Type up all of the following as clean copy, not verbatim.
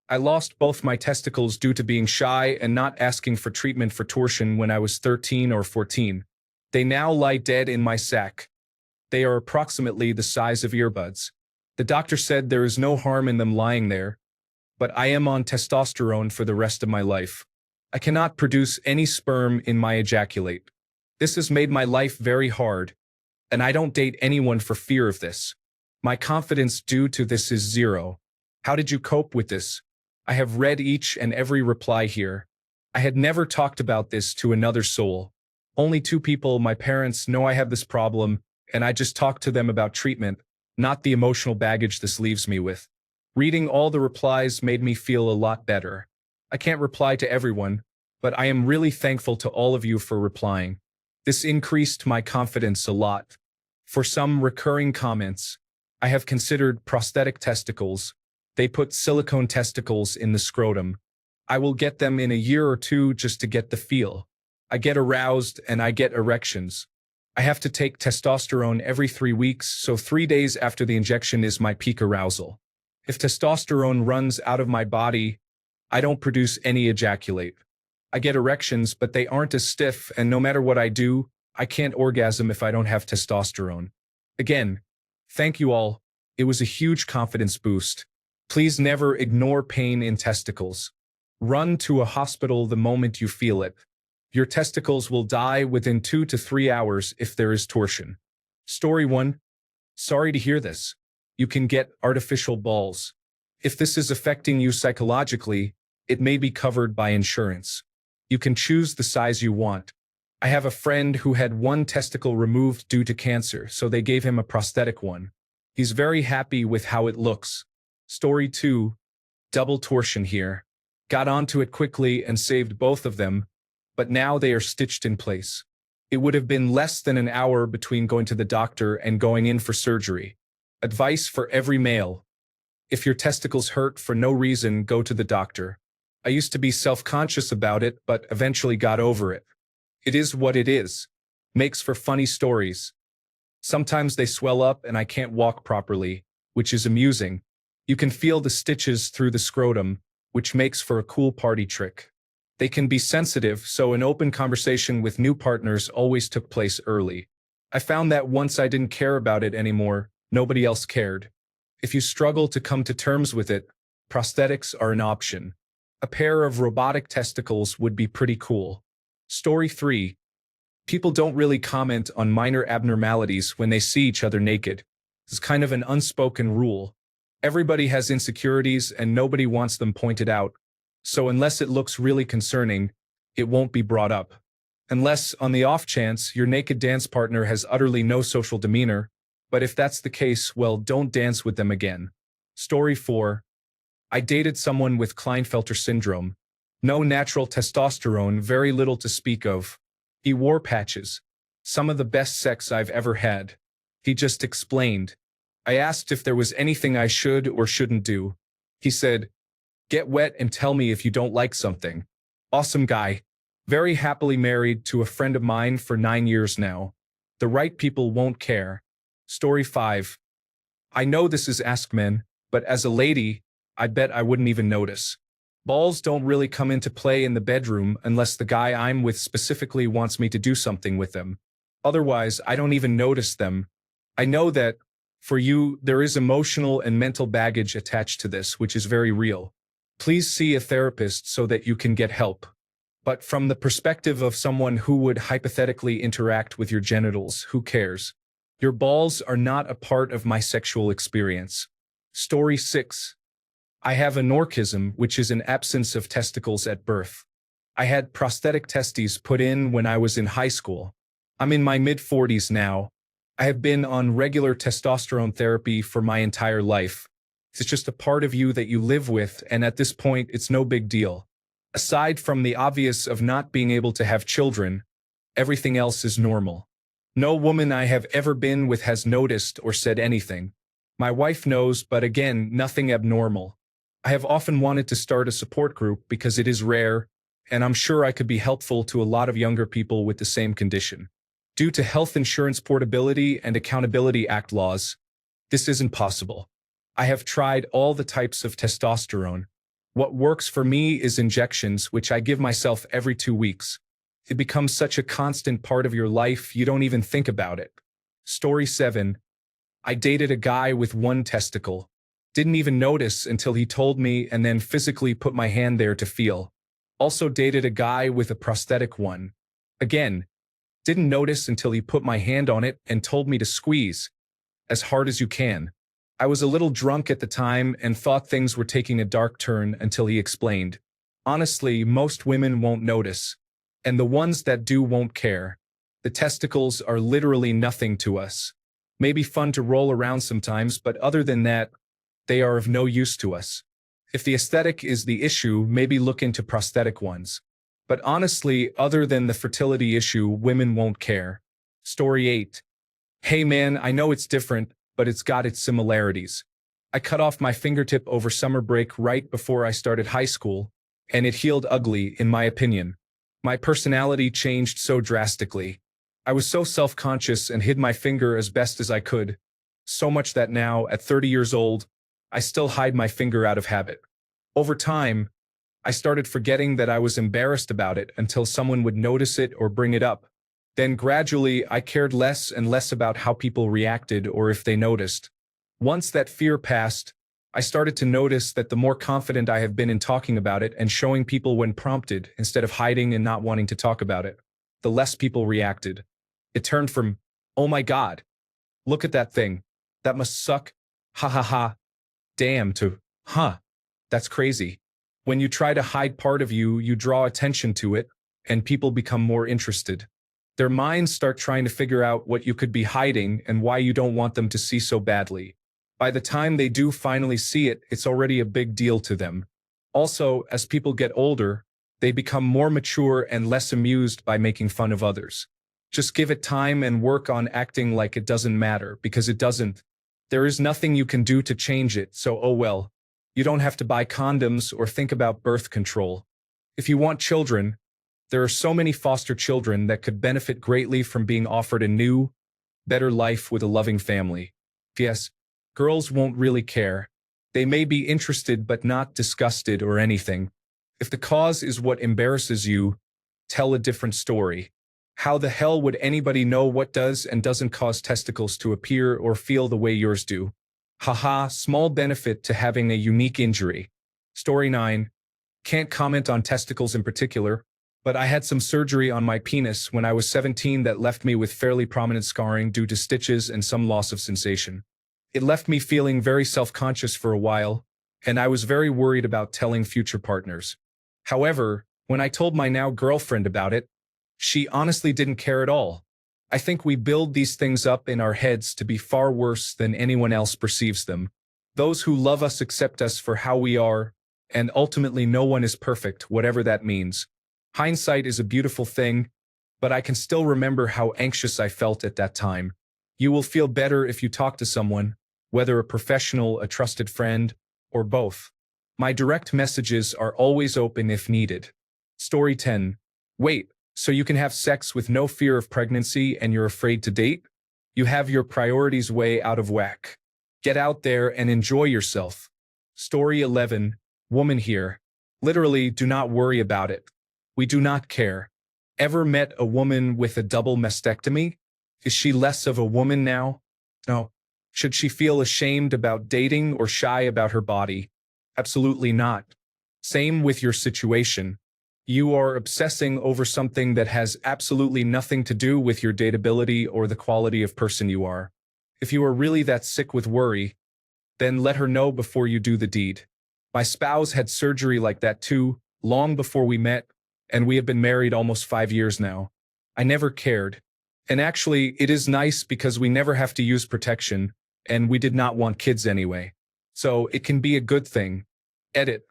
I lost both my testicles due to being shy and not asking for treatment for torsion when I was 13 or 14. They now lie dead in my sack. They are approximately the size of earbuds. The doctor said there is no harm in them lying there, but I am on testosterone for the rest of my life. I cannot produce any sperm in my ejaculate. This has made my life very hard, and I don't date anyone for fear of this. My confidence due to this is zero. How did you cope with this? I have read each and every reply here. I had never talked about this to another soul. Only 2 people, my parents, know I have this problem, and I just talked to them about treatment, not the emotional baggage this leaves me with. Reading all the replies made me feel a lot better. I can't reply to everyone, but I am really thankful to all of you for replying. This increased my confidence a lot. For some recurring comments, I have considered prosthetic testicles. They put silicone testicles in the scrotum. I will get them in a year or 2 just to get the feel. I get aroused and I get erections. I have to take testosterone every 3 weeks, so 3 days after the injection is my peak arousal. If testosterone runs out of my body, I don't produce any ejaculate. I get erections, but they aren't as stiff, and no matter what I do, I can't orgasm if I don't have testosterone. Again, thank you all. It was a huge confidence boost. Please never ignore pain in testicles. Run to a hospital the moment you feel it. Your testicles will die within 2 to 3 hours if there is torsion. Story 1. Sorry to hear this. You can get artificial balls. If this is affecting you psychologically, it may be covered by insurance. You can choose the size you want. I have a friend who had 1 testicle removed due to cancer, so they gave him a prosthetic one. He's very happy with how it looks. Story 2. Double torsion here. Got onto it quickly and saved both of them, but now they are stitched in place. It would have been less than an hour between going to the doctor and going in for surgery. Advice for every male. If your testicles hurt for no reason, go to the doctor. I used to be self-conscious about it, but eventually got over it. It is what it is. Makes for funny stories. Sometimes they swell up and I can't walk properly, which is amusing. You can feel the stitches through the scrotum, which makes for a cool party trick. They can be sensitive, so an open conversation with new partners always took place early. I found that once I didn't care about it anymore, nobody else cared. If you struggle to come to terms with it, prosthetics are an option. A pair of robotic testicles would be pretty cool. Story 3. People don't really comment on minor abnormalities when they see each other naked. It's kind of an unspoken rule. Everybody has insecurities and nobody wants them pointed out. So unless it looks really concerning, it won't be brought up. Unless, on the off chance, your naked dance partner has utterly no social demeanor, but if that's the case, well, don't dance with them again. Story 4. I dated someone with Klinefelter syndrome. No natural testosterone, very little to speak of. He wore patches. Some of the best sex I've ever had. He just explained. I asked if there was anything I should or shouldn't do. He said, "Get wet and tell me if you don't like something." Awesome guy. Very happily married to a friend of mine for 9 years now. The right people won't care. Story 5. I know this is Ask Men, but as a lady, I bet I wouldn't even notice. Balls don't really come into play in the bedroom unless the guy I'm with specifically wants me to do something with them. Otherwise, I don't even notice them. I know that, for you, there is emotional and mental baggage attached to this, which is very real. Please see a therapist so that you can get help. But from the perspective of someone who would hypothetically interact with your genitals, who cares? Your balls are not a part of my sexual experience. Story 6. I have anorchism, which is an absence of testicles at birth. I had prosthetic testes put in when I was in high school. I'm in my mid-40s now. I have been on regular testosterone therapy for my entire life. It's just a part of you that you live with, and at this point, it's no big deal. Aside from the obvious of not being able to have children, everything else is normal. No woman I have ever been with has noticed or said anything. My wife knows, but again, nothing abnormal. I have often wanted to start a support group because it is rare, and I'm sure I could be helpful to a lot of younger people with the same condition. Due to Health Insurance Portability and Accountability Act laws, this isn't possible. I have tried all the types of testosterone. What works for me is injections, which I give myself every 2 weeks. It becomes such a constant part of your life, you don't even think about it. Story 7. I dated a guy with one testicle. Didn't even notice until he told me and then physically put my hand there to feel. Also dated a guy with a prosthetic one. Again, didn't notice until he put my hand on it and told me to squeeze as hard as you can. I was a little drunk at the time and thought things were taking a dark turn until he explained. Honestly, most women won't notice. And the ones that do won't care. The testicles are literally nothing to us. Maybe fun to roll around sometimes, but other than that, they are of no use to us. If the aesthetic is the issue, maybe look into prosthetic ones. But honestly, other than the fertility issue, women won't care. Story 8. Hey man, I know it's different, but it's got its similarities. I cut off my fingertip over summer break right before I started high school, and it healed ugly, in my opinion. My personality changed so drastically. I was so self-conscious and hid my finger as best as I could. So much that now, at 30 years old, I still hide my finger out of habit. Over time, I started forgetting that I was embarrassed about it until someone would notice it or bring it up. Then gradually, I cared less and less about how people reacted or if they noticed. Once that fear passed, I started to notice that the more confident I have been in talking about it and showing people when prompted instead of hiding and not wanting to talk about it, the less people reacted. It turned from, oh my God, look at that thing. That must suck. Ha ha ha. Damn to, huh. That's crazy. When you try to hide part of you, you draw attention to it, and people become more interested. Their minds start trying to figure out what you could be hiding and why you don't want them to see so badly. By the time they do finally see it, it's already a big deal to them. Also, as people get older, they become more mature and less amused by making fun of others. Just give it time and work on acting like it doesn't matter, because it doesn't. There is nothing you can do to change it, so oh well. You don't have to buy condoms or think about birth control. If you want children, there are so many foster children that could benefit greatly from being offered a new, better life with a loving family. Yes, girls won't really care. They may be interested but not disgusted or anything. If the cause is what embarrasses you, tell a different story. How the hell would anybody know what does and doesn't cause testicles to appear or feel the way yours do? Haha, small benefit to having a unique injury. Story 9. Can't comment on testicles in particular, but I had some surgery on my penis when I was 17 that left me with fairly prominent scarring due to stitches and some loss of sensation. It left me feeling very self-conscious for a while, and I was very worried about telling future partners. However, when I told my now girlfriend about it, she honestly didn't care at all. I think we build these things up in our heads to be far worse than anyone else perceives them. Those who love us accept us for how we are, and ultimately no one is perfect, whatever that means. Hindsight is a beautiful thing, but I can still remember how anxious I felt at that time. You will feel better if you talk to someone, whether a professional, a trusted friend, or both. My direct messages are always open if needed. Story 10. Wait, so you can have sex with no fear of pregnancy and you're afraid to date? You have your priorities way out of whack. Get out there and enjoy yourself. Story 11. Woman here. Literally, do not worry about it. We do not care. Ever met a woman with a double mastectomy? Is she less of a woman now? No. Should she feel ashamed about dating or shy about her body? Absolutely not. Same with your situation. You are obsessing over something that has absolutely nothing to do with your dateability or the quality of person you are. If you are really that sick with worry, then let her know before you do the deed. My spouse had surgery like that too, long before we met, and we have been married almost 5 years now. I never cared. And actually, it is nice because we never have to use protection, and we did not want kids anyway. So it can be a good thing. Edit.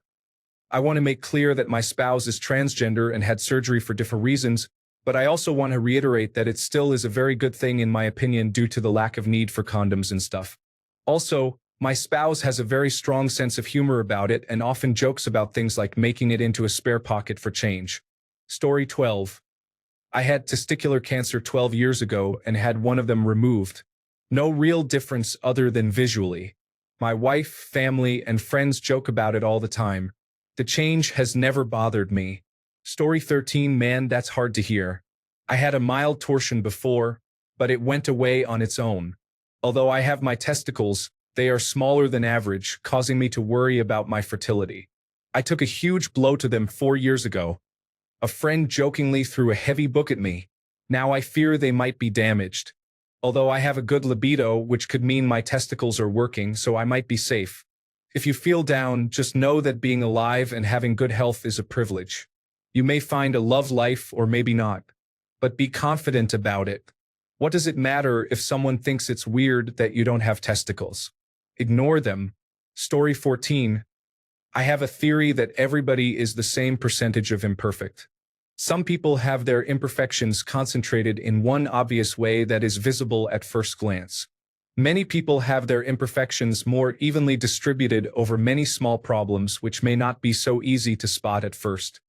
I want to make clear that my spouse is transgender and had surgery for different reasons, but I also want to reiterate that it still is a very good thing in my opinion due to the lack of need for condoms and stuff. Also, my spouse has a very strong sense of humor about it and often jokes about things like making it into a spare pocket for change. Story 12. I had testicular cancer 12 years ago and had one of them removed. No real difference other than visually. My wife, family, and friends joke about it all the time. The change has never bothered me. Story 13, man, that's hard to hear. I had a mild torsion before, but it went away on its own. Although I have my testicles, they are smaller than average, causing me to worry about my fertility. I took a huge blow to them 4 years ago. A friend jokingly threw a heavy book at me. Now I fear they might be damaged. Although I have a good libido, which could mean my testicles are working, so I might be safe. If you feel down, just know that being alive and having good health is a privilege. You may find a love life or maybe not. But be confident about it. What does it matter if someone thinks it's weird that you don't have testicles? Ignore them. Story 14. I have a theory that everybody is the same percentage of imperfect. Some people have their imperfections concentrated in one obvious way that is visible at first glance. Many people have their imperfections more evenly distributed over many small problems which may not be so easy to spot at first.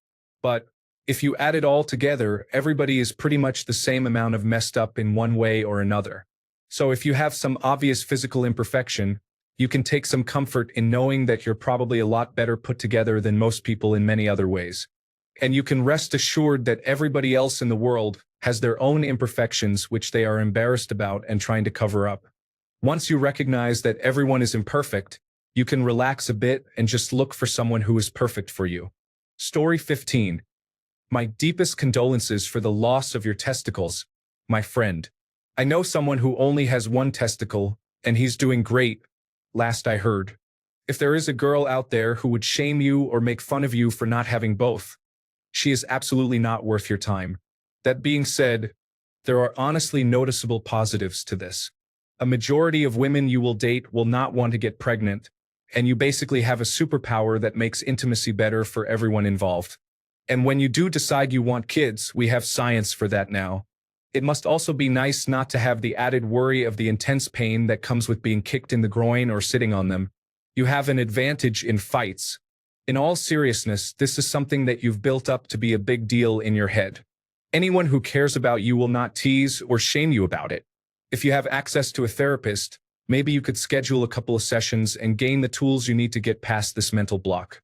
But if you add it all together, everybody is pretty much the same amount of messed up in one way or another. So if you have some obvious physical imperfection, you can take some comfort in knowing that you're probably a lot better put together than most people in many other ways. And you can rest assured that everybody else in the world has their own imperfections which they are embarrassed about and trying to cover up. Once you recognize that everyone is imperfect, you can relax a bit and just look for someone who is perfect for you. Story 15. My deepest condolences for the loss of your testicles, my friend. I know someone who only has one testicle, and he's doing great, last I heard. If there is a girl out there who would shame you or make fun of you for not having both, she is absolutely not worth your time. That being said, there are honestly noticeable positives to this. A majority of women you will date will not want to get pregnant, and you basically have a superpower that makes intimacy better for everyone involved. And when you do decide you want kids, we have science for that now. It must also be nice not to have the added worry of the intense pain that comes with being kicked in the groin or sitting on them. You have an advantage in fights. In all seriousness, this is something that you've built up to be a big deal in your head. Anyone who cares about you will not tease or shame you about it. If you have access to a therapist, maybe you could schedule a couple of sessions and gain the tools you need to get past this mental block.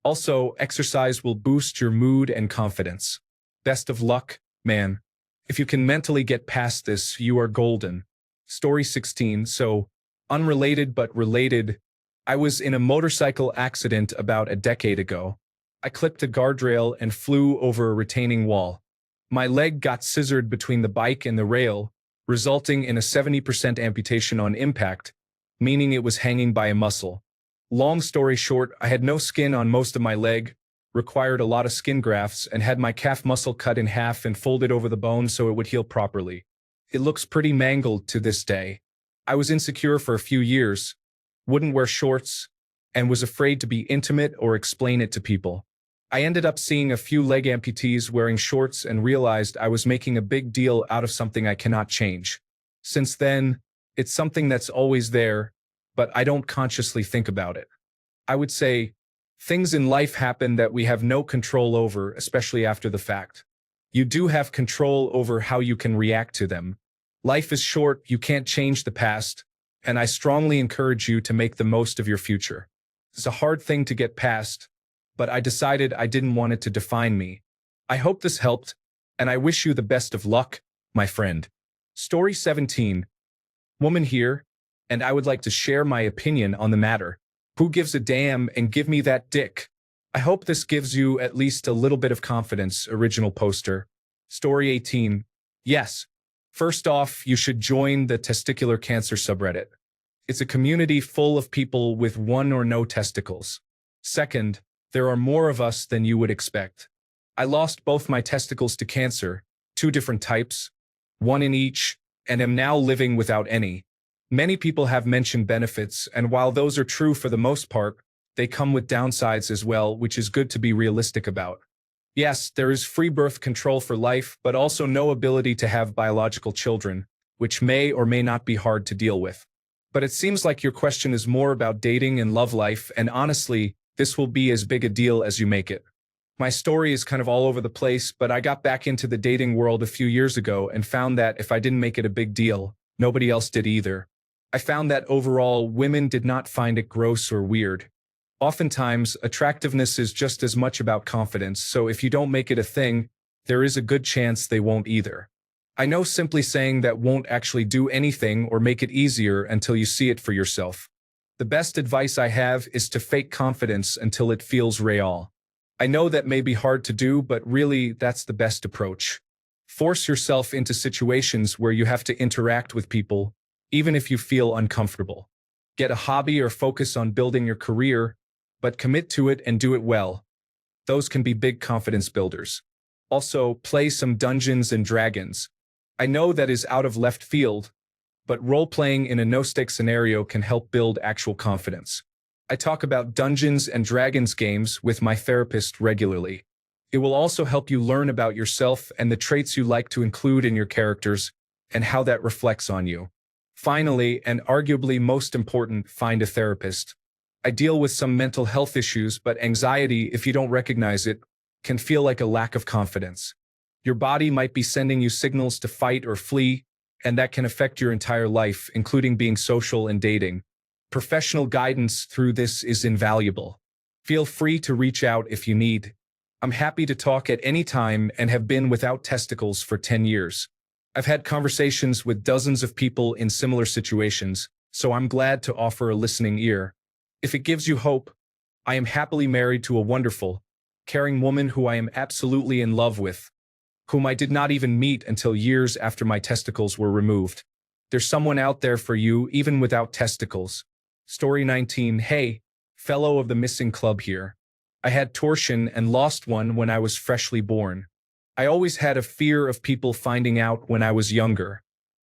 Also, exercise will boost your mood and confidence. Best of luck, man. If you can mentally get past this, you are golden. Story 16. So, unrelated but related. I was in a motorcycle accident about a decade ago. I clipped a guardrail and flew over a retaining wall. My leg got scissored between the bike and the rail, resulting in a 70% amputation on impact, meaning it was hanging by a muscle. Long story short, I had no skin on most of my leg, required a lot of skin grafts, and had my calf muscle cut in half and folded over the bone so it would heal properly. It looks pretty mangled to this day. I was insecure for a few years, wouldn't wear shorts, and was afraid to be intimate or explain it to people. I ended up seeing a few leg amputees wearing shorts and realized I was making a big deal out of something I cannot change. Since then, it's something that's always there, but I don't consciously think about it. I would say, things in life happen that we have no control over, especially after the fact. You do have control over how you can react to them. Life is short, you can't change the past, and I strongly encourage you to make the most of your future. It's a hard thing to get past, but I decided I didn't want it to define me. I hope this helped, and I wish you the best of luck, my friend. Story 17. Woman here, and I would like to share my opinion on the matter. Who gives a damn and give me that dick? I hope this gives you at least a little bit of confidence, original poster. Story 18. Yes. First off, you should join the testicular cancer subreddit. It's a community full of people with one or no testicles. Second, there are more of us than you would expect. I lost both my testicles to cancer, 2 different types, one in each, and am now living without any. Many people have mentioned benefits, and while those are true for the most part, they come with downsides as well, which is good to be realistic about. Yes, there is free birth control for life, but also no ability to have biological children, which may or may not be hard to deal with. But it seems like your question is more about dating and love life, and honestly, this will be as big a deal as you make it. My story is kind of all over the place, but I got back into the dating world a few years ago and found that if I didn't make it a big deal, nobody else did either. I found that overall, women did not find it gross or weird. Oftentimes, attractiveness is just as much about confidence, so if you don't make it a thing, there is a good chance they won't either. I know simply saying that won't actually do anything or make it easier until you see it for yourself. The best advice I have is to fake confidence until it feels real. I know that may be hard to do, but really, that's the best approach. Force yourself into situations where you have to interact with people, even if you feel uncomfortable. Get a hobby or focus on building your career, but commit to it and do it well. Those can be big confidence builders. Also, play some Dungeons and Dragons. I know that is out of left field, but role-playing in a no-stake scenario can help build actual confidence. I talk about Dungeons and Dragons games with my therapist regularly. It will also help you learn about yourself and the traits you like to include in your characters and how that reflects on you. Finally, and arguably most important, find a therapist. I deal with some mental health issues, but anxiety, if you don't recognize it, can feel like a lack of confidence. Your body might be sending you signals to fight or flee, and that can affect your entire life, including being social and dating. Professional guidance through this is invaluable. Feel free to reach out if you need. I'm happy to talk at any time and have been without testicles for 10 years. I've had conversations with dozens of people in similar situations, so I'm glad to offer a listening ear. If it gives you hope, I am happily married to a wonderful, caring woman who I am absolutely in love with, whom I did not even meet until years after my testicles were removed. There's someone out there for you, even without testicles. Story 19. Hey, fellow of the missing club here. I had torsion and lost one when I was freshly born. I always had a fear of people finding out when I was younger.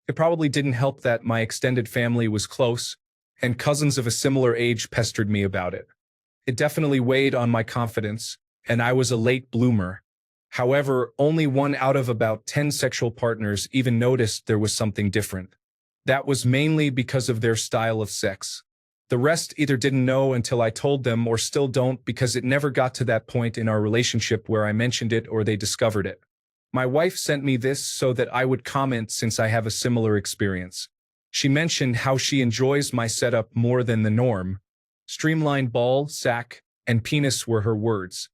It probably didn't help that my extended family was close, and cousins of a similar age pestered me about it. It definitely weighed on my confidence, and I was a late bloomer. However, only 1 out of about 10 sexual partners even noticed there was something different. That was mainly because of their style of sex. The rest either didn't know until I told them or still don't because it never got to that point in our relationship where I mentioned it or they discovered it. My wife sent me this so that I would comment since I have a similar experience. She mentioned how she enjoys my setup more than the norm. Streamlined ball, sack, and penis were her words.